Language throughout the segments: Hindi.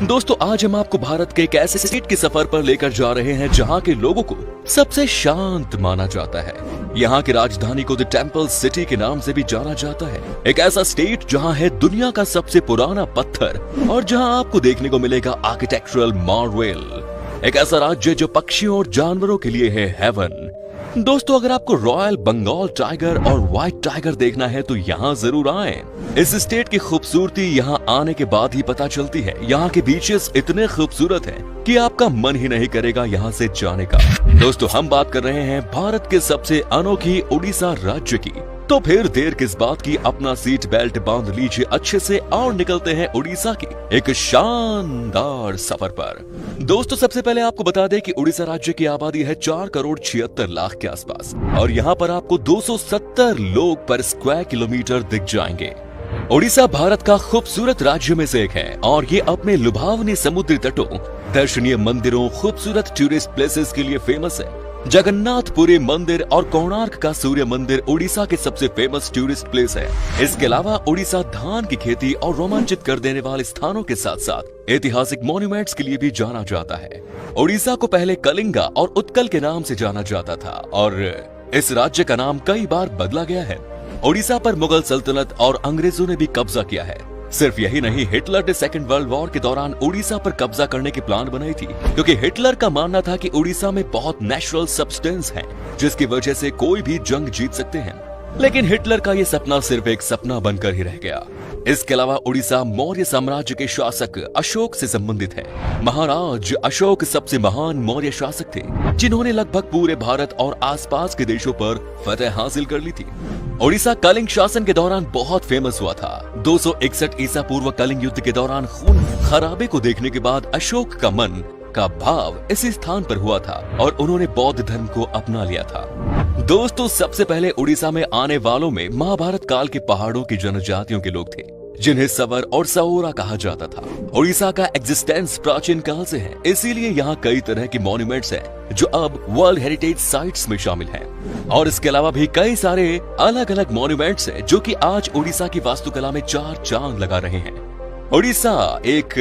दोस्तों आज हम आपको भारत के एक ऐसे स्टेट के सफर पर लेकर जा रहे हैं जहां के लोगों को सबसे शांत माना जाता है। यहाँ की राजधानी को द टेम्पल सिटी के नाम से भी जाना जाता है। एक ऐसा स्टेट जहां है दुनिया का सबसे पुराना पत्थर और जहां आपको देखने को मिलेगा आर्किटेक्चरल मार्वेल। एक ऐसा राज्य जो पक्षियों और जानवरों के लिए है हेवन। दोस्तों अगर आपको रॉयल बंगाल टाइगर और व्हाइट टाइगर देखना है तो यहाँ जरूर आएं। इस स्टेट की खूबसूरती यहाँ आने के बाद ही पता चलती है। यहाँ के बीचेस इतने खूबसूरत हैं कि आपका मन ही नहीं करेगा यहाँ से जाने का। दोस्तों हम बात कर रहे हैं भारत के सबसे अनोखी उड़ीसा राज्य की। तो फिर देर किस बात की, अपना सीट बेल्ट बांध लीजिए अच्छे से और निकलते हैं उड़ीसा की एक शानदार सफर पर। दोस्तों सबसे पहले आपको बता दें कि उड़ीसा राज्य की आबादी है 4,76,00,000 के आसपास और यहाँ पर आपको 270 लोग पर स्क्वायर किलोमीटर दिख जाएंगे। उड़ीसा भारत का खूबसूरत राज्य में से एक है और ये अपने लुभावनी समुद्री तटों, दर्शनीय मंदिरों, खूबसूरत टूरिस्ट प्लेसेस के लिए फेमस है। जगन्नाथपुरी मंदिर और कोणार्क का सूर्य मंदिर उड़ीसा के सबसे फेमस टूरिस्ट प्लेस है। इसके अलावा उड़ीसा धान की खेती और रोमांचित कर देने वाले स्थानों के साथ साथ ऐतिहासिक मॉन्यूमेंट्स के लिए भी जाना जाता है। उड़ीसा को पहले कलिंगा और उत्कल के नाम से जाना जाता था और इस राज्य का नाम कई बार बदला गया है। उड़ीसा पर मुगल सल्तनत और अंग्रेजों ने भी कब्जा किया है। सिर्फ यही नहीं, हिटलर ने सेकेंड वर्ल्ड वॉर के दौरान उड़ीसा पर कब्जा करने की प्लान बनाई थी क्योंकि हिटलर का मानना था कि उड़ीसा में बहुत नेचुरल सब्सटेंस है जिसकी वजह से कोई भी जंग जीत सकते हैं। लेकिन हिटलर का ये सपना सिर्फ एक सपना बनकर ही रह गया। इसके अलावा उड़ीसा मौर्य साम्राज्य के शासक अशोक से संबंधित है। महाराज अशोक सबसे महान मौर्य शासक थे जिन्होंने लगभग पूरे भारत और आसपास के देशों पर फतह हासिल कर ली थी। उड़ीसा कलिंग शासन के दौरान बहुत फेमस हुआ था। 261 ईसा पूर्व कलिंग युद्ध के दौरान खून खराबे को देखने के बाद अशोक का मन का भाव इसी स्थान पर हुआ था और उन्होंने बौद्ध धर्म को अपना लिया था। दोस्तों सबसे पहले उड़ीसा में आने वालों में महाभारत काल के पहाड़ों की जनजातियों के लोग थे जिन्हें सवर और सओरा कहा जाता था। उड़ीसा का एग्जिस्टेंस प्राचीन काल से है, इसीलिए यहाँ कई तरह के मॉन्यूमेंट्स हैं जो अब वर्ल्ड हेरिटेज साइट्स में शामिल हैं। और इसके अलावा भी कई सारे अलग अलग मॉन्यूमेंट्स हैं जो कि आज उड़ीसा की वास्तुकला में चार चांद लगा रहे हैं। उड़ीसा एक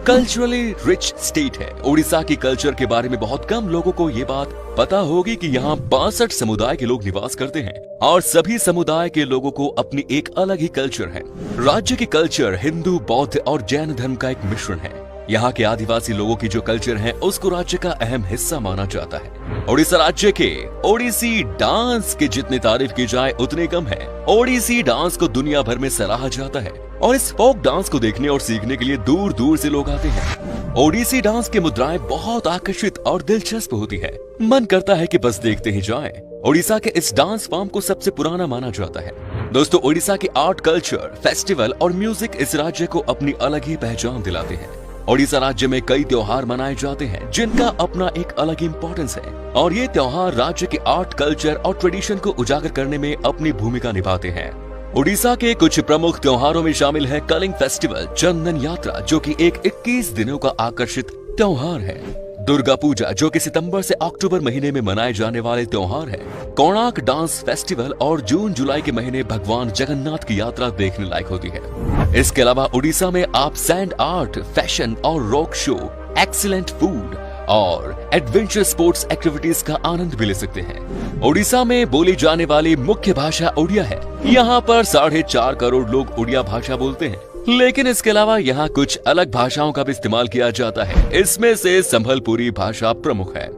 कल्चरली रिच स्टेट है। उड़ीसा की कल्चर के बारे में बहुत कम लोगों को ये बात पता होगी कि यहाँ 62 समुदाय के लोग निवास करते हैं और सभी समुदाय के लोगों को अपनी एक अलग ही कल्चर है। राज्य की कल्चर हिंदू, बौद्ध और जैन धर्म का एक मिश्रण है। यहाँ के आदिवासी लोगों की जो कल्चर है उसको राज्य का अहम हिस्सा माना जाता है। उड़ीसा राज्य के ओडिसी डांस की जितनी तारीफ की जाए उतनी कम है। ओडिसी डांस को दुनिया भर में सराहा जाता है और इस फोक डांस को देखने और सीखने के लिए दूर दूर से लोग आते हैं। ओडिसी डांस की मुद्राएं बहुत आकर्षित और दिलचस्प होती है, मन करता है कि बस देखते ही जाएं। उड़ीसा के इस डांस फॉर्म को सबसे पुराना माना जाता है। दोस्तों उड़ीसा की आर्ट, कल्चर, फेस्टिवल और म्यूजिक इस राज्य को अपनी अलग ही पहचान दिलाते हैं। उड़ीसा राज्य में कई त्योहार मनाए जाते हैं जिनका अपना एक अलग इम्पोर्टेंस है और ये त्योहार राज्य के आर्ट, कल्चर और ट्रेडिशन को उजागर करने में अपनी भूमिका निभाते हैं। उड़ीसा के कुछ प्रमुख त्योहारों में शामिल है कलिंग फेस्टिवल, चंदन यात्रा जो कि एक 21 दिनों का आकर्षित त्योहार है, दुर्गा पूजा जो कि सितंबर से अक्टूबर महीने में मनाए जाने वाले त्योहार है, कोणार्क डांस फेस्टिवल और जून जुलाई के महीने भगवान जगन्नाथ की यात्रा देखने लायक होती है। इसके अलावा उड़ीसा में आप सैंड आर्ट, फैशन और रॉक शो, एक्सीलेंट फूड और एडवेंचर स्पोर्ट्स एक्टिविटीज का आनंद भी ले सकते हैं। उड़ीसा में बोली जाने वाली मुख्य भाषा उड़िया है। यहाँ पर 4.5 करोड़ लोग उड़िया भाषा बोलते हैं, लेकिन इसके अलावा यहाँ कुछ अलग भाषाओं का भी इस्तेमाल किया जाता है। इसमें से संभलपुरी भाषा प्रमुख है।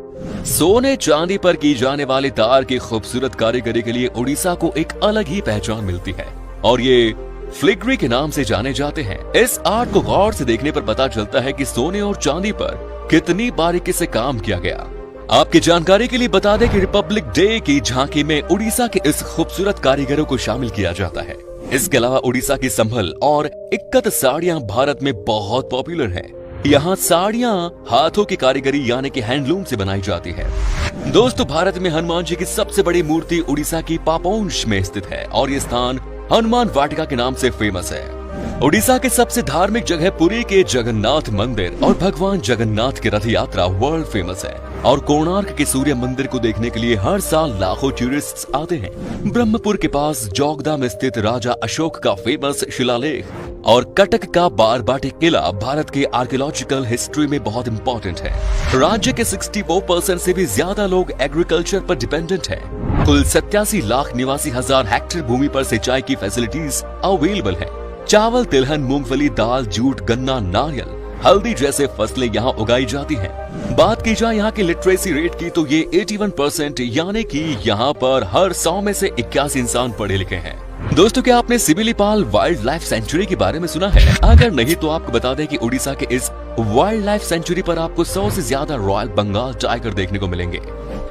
सोने चांदी पर की जाने वाली तार की खूबसूरत कारीगरी के लिए उड़ीसा को एक अलग ही पहचान मिलती है और ये फ्लिग्री के नाम से जाने जाते हैं। इस आर्ट को गौर से देखने पर पता चलता है कि सोने और चांदी पर कितनी बारीकी से काम किया गया। आपकी जानकारी के लिए बता दें कि रिपब्लिक डे की झांकी में उड़ीसा के इस खूबसूरत कारीगरों को शामिल किया जाता है। इसके अलावा उड़ीसा की संभल और इक्कत साड़ियां भारत में बहुत पॉपुलर हैं। यहाँ साड़ियां हाथों की कारीगरी यानी कि हैंडलूम से बनाई जाती है। दोस्तों भारत में हनुमान जी की सबसे बड़ी मूर्ति उड़ीसा की पापोंश में स्थित है और ये स्थान हनुमान वाटिका के नाम से फेमस है। ओडिशा के सबसे धार्मिक जगह पुरी के जगन्नाथ मंदिर और भगवान जगन्नाथ की रथ यात्रा वर्ल्ड फेमस है और कोणार्क के सूर्य मंदिर को देखने के लिए हर साल लाखों टूरिस्ट्स आते हैं। ब्रह्मपुर के पास जोगदा में स्थित राजा अशोक का फेमस शिलालेख और कटक का बारबाटी किला भारत के आर्कियोलॉजिकल हिस्ट्री में बहुत इंपॉर्टेंट है। राज्य के 64% से भी ज्यादा लोग एग्रीकल्चर पर डिपेंडेंट हैं। कुल 87 लाख 89,000 हेक्टेयर भूमि पर सिंचाई की फैसिलिटीज अवेलेबल है। चावल, तिलहन, मूंगफली, दाल, जूट, गन्ना, नारियल, हल्दी जैसे फसलें यहाँ उगाई जाती हैं। बात की जाए यहाँ की लिटरेसी रेट की तो ये 81%, यानी कि यहाँ पर हर 100 में से 81 इंसान पढ़े लिखे हैं। दोस्तों, क्या आपने सिमिलीपाल वाइल्ड लाइफ सेंचुरी के बारे में सुना है? अगर नहीं तो आपको बता दें कि उड़ीसा के इस वाइल्ड लाइफ सेंचुरी पर आपको 100 से ज्यादा रॉयल बंगाल टाइगर देखने को मिलेंगे।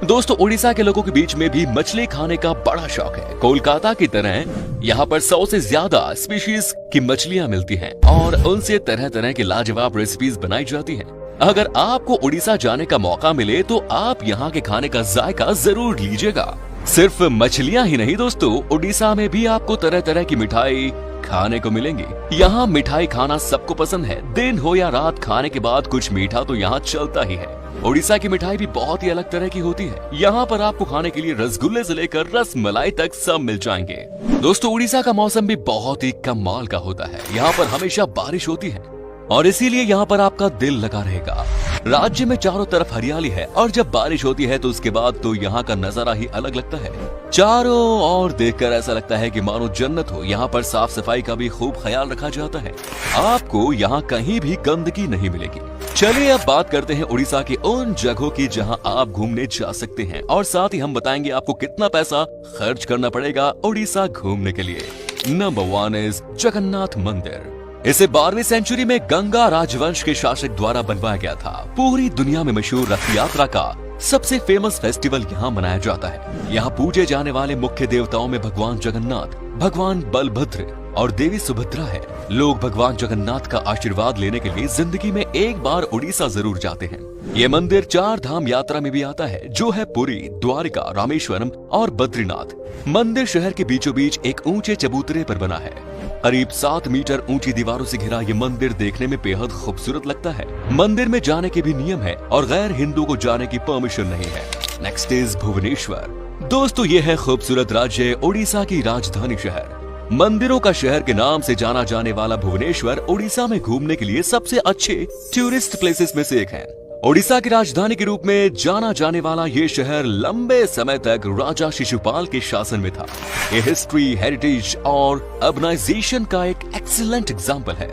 दोस्तों, उड़ीसा के लोगों के बीच में भी मछली खाने का बड़ा शौक है। कोलकाता की तरह यहाँ पर 100 से ज्यादा स्पीशीज की मछलियाँ मिलती हैं और उनसे तरह तरह की लाजवाब रेसिपीज बनाई जाती हैं। अगर आपको उड़ीसा जाने का मौका मिले तो आप यहाँ के खाने का जायका जरूर लीजिएगा। सिर्फ मछलियाँ ही नहीं दोस्तों, उड़ीसा में भी आपको तरह तरह की मिठाई खाने को मिलेंगी। यहाँ मिठाई खाना सबको पसंद है। दिन हो या रात, खाने के बाद कुछ मीठा तो यहाँ चलता ही है। उड़ीसा की मिठाई भी बहुत ही अलग तरह की होती है। यहाँ पर आपको खाने के लिए रसगुल्ले से लेकर रस मलाई तक सब मिल जाएंगे। दोस्तों, उड़ीसा का मौसम भी बहुत ही कमाल का होता है। यहाँ पर हमेशा बारिश होती है और इसीलिए यहाँ पर आपका दिल लगा रहेगा। राज्य में चारों तरफ हरियाली है और जब बारिश होती है तो उसके बाद तो यहाँ का नजारा ही अलग लगता है। चारों ओर देखकर ऐसा लगता है कि मानो जन्नत हो। यहाँ पर साफ सफाई का भी खूब ख्याल रखा जाता है। आपको यहाँ कहीं भी गंदगी नहीं मिलेगी। चलिए अब बात करते हैं उड़ीसा की उन जगहों की जहाँ आप घूमने जा सकते हैं और साथ ही हम बताएंगे आपको कितना पैसा खर्च करना पड़ेगा उड़ीसा घूमने के लिए। नंबर 1 इज जगन्नाथ मंदिर। इसे 12वीं सेंचुरी में गंगा राजवंश के शासक द्वारा बनवाया गया था। पूरी दुनिया में मशहूर रथ यात्रा का सबसे फेमस फेस्टिवल यहाँ मनाया जाता है। यहाँ पूजे जाने वाले मुख्य देवताओं में भगवान जगन्नाथ, भगवान बलभद्र और देवी सुभद्रा है। लोग भगवान जगन्नाथ का आशीर्वाद लेने के लिए जिंदगी में एक बार उड़ीसा जरूर जाते हैं। ये मंदिर 4 धाम यात्रा में भी आता है, जो है पुरी, द्वारिका, रामेश्वरम और बद्रीनाथ। मंदिर शहर के बीचों बीच एक ऊंचे चबूतरे पर बना है। करीब 7 मीटर ऊंची दीवारों से घिरा ये मंदिर देखने में बेहद खूबसूरत लगता है। मंदिर में जाने के भी नियम है और गैर हिंदू को जाने की परमिशन नहीं है। Next is Bhubaneswar. दोस्तों, ये है खूबसूरत राज्य उड़ीसा की राजधानी शहर। मंदिरों का शहर के नाम से जाना जाने वाला भुवनेश्वर उड़ीसा में घूमने के लिए सबसे अच्छे टूरिस्ट प्लेसेस में से एक है। उड़ीसा की राजधानी के रूप में जाना जाने वाला ये शहर लंबे समय तक राजा शिशुपाल के शासन में था। ये हिस्ट्री, हेरिटेज और अर्बनाइजेशन का एक एक्सीलेंट एग्जाम्पल है।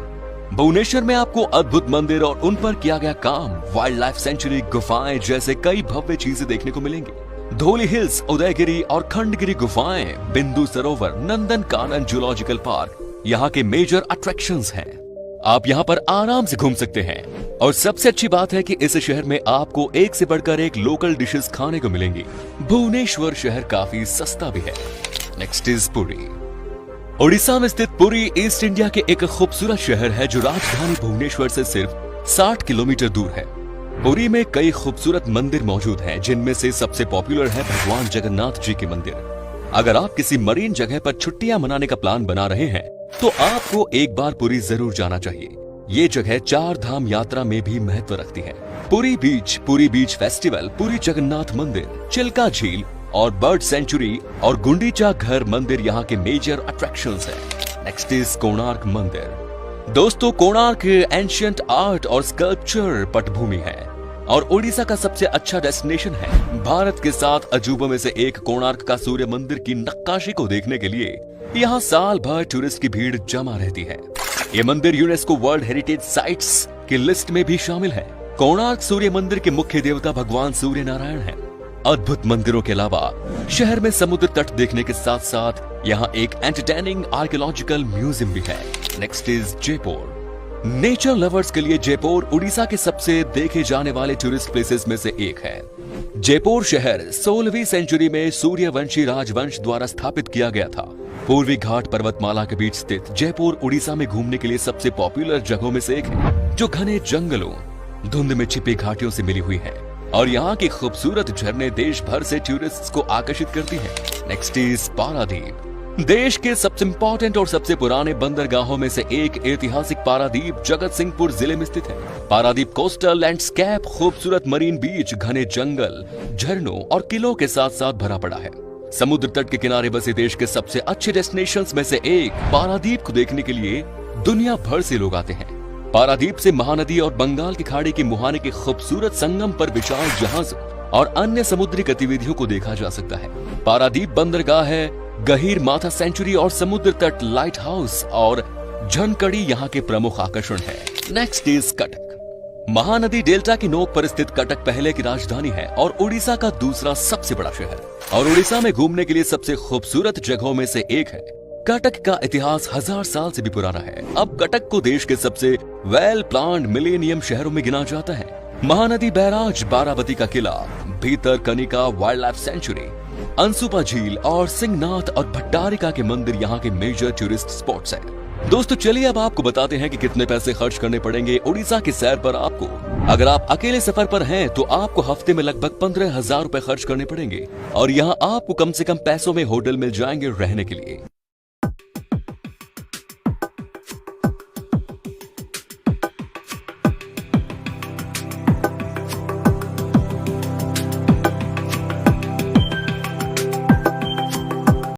भुवनेश्वर में आपको अद्भुत मंदिर और उन पर किया गया काम, वाइल्ड लाइफ सेंचुरी, गुफाएं जैसे कई भव्य चीजें देखने को मिलेंगी। धौली हिल्स, उदयगिरी और खंडगिरी गुफाएं, बिंदु सरोवर, नंदन कानन जूलॉजिकल पार्क यहाँ के मेजर अट्रैक्शंस हैं। आप यहाँ पर आराम से घूम सकते हैं और सबसे अच्छी बात है कि इस शहर में आपको एक से बढ़कर एक लोकल डिशेस खाने को मिलेंगी। भुवनेश्वर शहर काफी सस्ता भी है। Next is Puri. उड़ीसा में स्थित पुरी ईस्ट इंडिया के एक खूबसूरत शहर है जो राजधानी भुवनेश्वर से सिर्फ 60 किलोमीटर दूर है। पुरी में कई खूबसूरत मंदिर मौजूद हैं, जिनमें से सबसे पॉपुलर है भगवान जगन्नाथ जी के मंदिर। अगर आप किसी मरीन जगह पर छुट्टियां मनाने का प्लान बना रहे हैं तो आपको एक बार पुरी जरूर जाना चाहिए। ये जगह 4 धाम यात्रा में भी महत्व रखती है। पुरी बीच फेस्टिवल, पुरी जगन्नाथ मंदिर, चिल्का झील और बर्ड सेंचुरी और गुंडीचा घर मंदिर यहाँ के मेजर अट्रैक्शंस हैं। नेक्स्ट इज कोणार्क मंदिर। दोस्तों, कोणार्क एंशिएंट आर्ट और स्कल्पचर पटभूमि है और उड़ीसा का सबसे अच्छा डेस्टिनेशन है। भारत के 7 अजूबों में से एक कोणार्क का सूर्य मंदिर की नक्काशी को देखने के लिए यहाँ साल भर टूरिस्ट की भीड़ जमा रहती है। ये मंदिर यूनेस्को वर्ल्ड हेरिटेज साइट्स की लिस्ट में भी शामिल है। कोणार्क सूर्य मंदिर के मुख्य देवता भगवान सूर्य नारायण हैं। अद्भुत मंदिरों के अलावा शहर में समुद्र तट देखने के साथ साथ यहाँ एक एंटरटेनिंग आर्कियोलॉजिकल म्यूजियम भी है। Next is Jaipur. Nature lovers के लिए जयपुर उड़ीसा के सबसे देखे जाने वाले टूरिस्ट प्लेसेस में से एक है। जयपुर शहर 16वीं सेंचुरी में सूर्यवंशी राजवंश द्वारा स्थापित किया गया था। पूर्वी घाट पर्वतमाला के बीच स्थित जयपुर उड़ीसा में घूमने के लिए सबसे पॉपुलर जगहों में से एक है, जो घने जंगलों, धुंध में छिपी घाटियों से मिली हुई है और यहाँ की खूबसूरत झरने देश भर से टूरिस्ट्स को आकर्षित करती हैं। Next is Paradip. देश के सबसे इंपॉर्टेंट और सबसे पुराने बंदरगाहों में से एक ऐतिहासिक पारादीप जगत सिंहपुर जिले में स्थित है। पारादीप कोस्टल लैंडस्केप खूबसूरत मरीन बीच, घने जंगल, झरनों और किलों के साथ साथ भरा पड़ा है। समुद्र तट के किनारे बसे देश के सबसे अच्छे डेस्टिनेशंस में से एक पारादीप को देखने के लिए दुनिया भर से लोग आते हैं। पारादीप से महानदी और बंगाल की खाड़ी के मुहाने के खूबसूरत संगम पर विशाल जहाजों और अन्य समुद्री गतिविधियों को देखा जा सकता है। पारादीप बंदरगाह है, गहीर माथा सेंचुरी और समुद्र तट, लाइट हाउस और झनकड़ी यहाँ के प्रमुख आकर्षण है। Next is Cuttack. Mahanadi delta की नोक पर स्थित कटक पहले की राजधानी है और उड़ीसा का दूसरा सबसे बड़ा शहर, और उड़ीसा में घूमने के लिए सबसे खूबसूरत जगहों में से एक है। कटक का इतिहास 1000 साल से भी पुराना है। अब कटक को देश के सबसे वेल प्लान्ड मिलेनियम शहरों में गिना जाता है। महानदी बैराज, बाराबती का किला, भीतर Kanika wild life sanctuary, Ansupa झील और सिंहनाथ और भट्टारिका के मंदिर यहाँ के मेजर टूरिस्ट स्पॉट्स हैं। दोस्तों चलिए अब आपको बताते हैं कि कितने पैसे खर्च करने पड़ेंगे उड़ीसा की सैर पर आपको। अगर आप अकेले सफर पर हैं तो आपको हफ्ते में लगभग 15,000 रुपए खर्च करने पड़ेंगे और यहाँ आपको कम से कम पैसों में होटल मिल जाएंगे रहने के लिए।